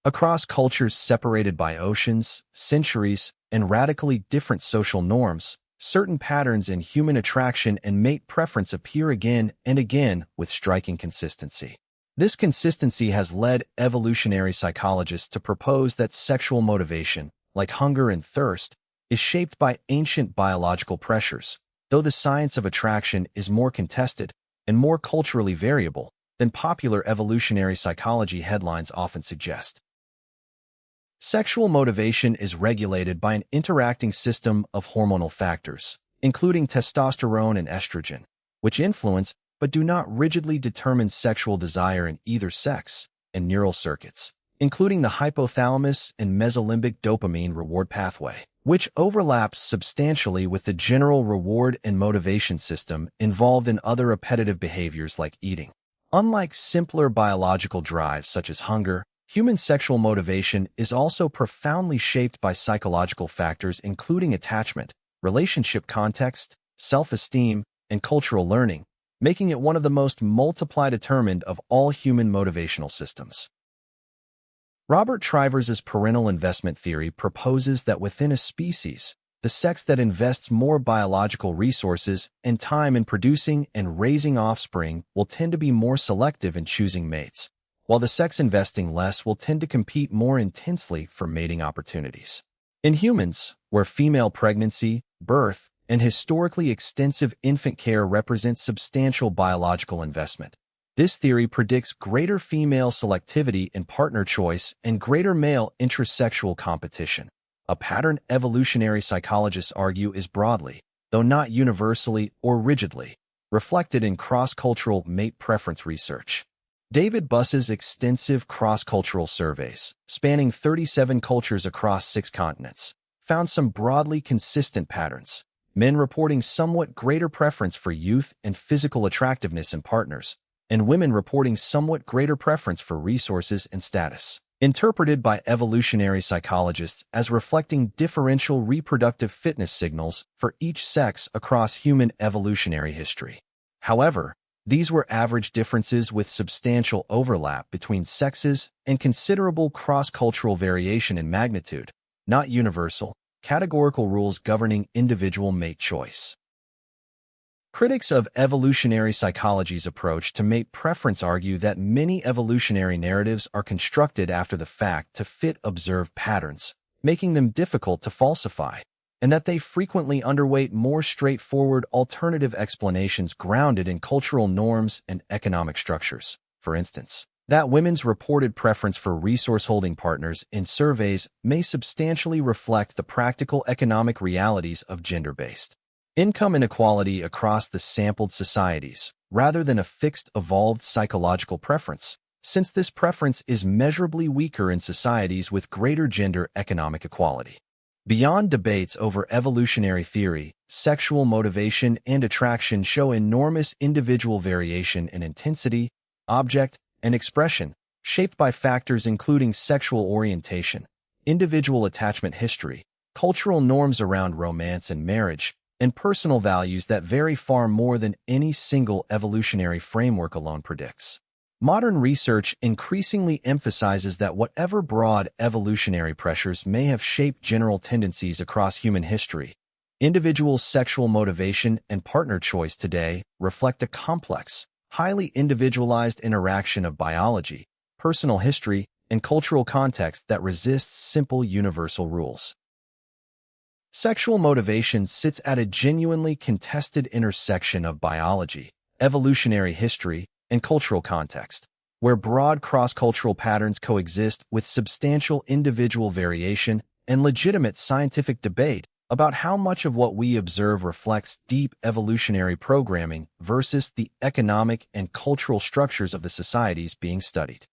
Across cultures separated by oceans, centuries, and radically different social norms, certain patterns in human attraction and mate preference appear again and again with striking consistency. This consistency has led evolutionary psychologists to propose that sexual motivation, like hunger and thirst, is shaped by ancient biological pressures, though the science of attraction is more contested and more culturally variable than popular evolutionary psychology headlines often suggest. Sexual motivation is regulated by an interacting system of hormonal factors, including testosterone and estrogen, which influence but do not rigidly determine sexual desire in either sex, and neural circuits, including the hypothalamus and mesolimbic dopamine reward pathway, which overlaps substantially with the general reward and motivation system involved in other repetitive behaviors like eating. Unlike simpler biological drives such as hunger, human sexual motivation is also profoundly shaped by psychological factors including attachment, relationship context, self-esteem, and cultural learning, making it one of the most multiply-determined of all human motivational systems. Robert Trivers's parental investment theory proposes that within a species, the sex that invests more biological resources and time in producing and raising offspring will tend to be more selective in choosing mates, while the sex investing less will tend to compete more intensely for mating opportunities. In humans, where female pregnancy, birth, and historically extensive infant care represent substantial biological investment, this theory predicts greater female selectivity in partner choice and greater male intrasexual competition, a pattern evolutionary psychologists argue is broadly, though not universally or rigidly, reflected in cross-cultural mate preference research. David Buss's extensive cross-cultural surveys, spanning 37 cultures across 6 continents, found some broadly consistent patterns, men reporting somewhat greater preference for youth and physical attractiveness in partners, and women reporting somewhat greater preference for resources and status, interpreted by evolutionary psychologists as reflecting differential reproductive fitness signals for each sex across human evolutionary history. However, these were average differences with substantial overlap between sexes and considerable cross-cultural variation in magnitude, not universal, categorical rules governing individual mate choice. Critics of evolutionary psychology's approach to mate preference argue that many evolutionary narratives are constructed after the fact to fit observed patterns, making them difficult to falsify, and that they frequently underweight more straightforward alternative explanations grounded in cultural norms and economic structures. For instance, that women's reported preference for resource-holding partners in surveys may substantially reflect the practical economic realities of gender-based income inequality across the sampled societies, rather than a fixed evolved psychological preference, since this preference is measurably weaker in societies with greater gender economic equality. Beyond debates over evolutionary theory, sexual motivation and attraction show enormous individual variation in intensity, object, and expression, shaped by factors including sexual orientation, individual attachment history, cultural norms around romance and marriage, and personal values that vary far more than any single evolutionary framework alone predicts. Modern research increasingly emphasizes that whatever broad evolutionary pressures may have shaped general tendencies across human history, individual sexual motivation and partner choice today reflect a complex, highly individualized interaction of biology, personal history, and cultural context that resists simple universal rules. Sexual motivation sits at a genuinely contested intersection of biology, evolutionary history, and cultural context, where broad cross-cultural patterns coexist with substantial individual variation and legitimate scientific debate about how much of what we observe reflects deep evolutionary programming versus the economic and cultural structures of the societies being studied.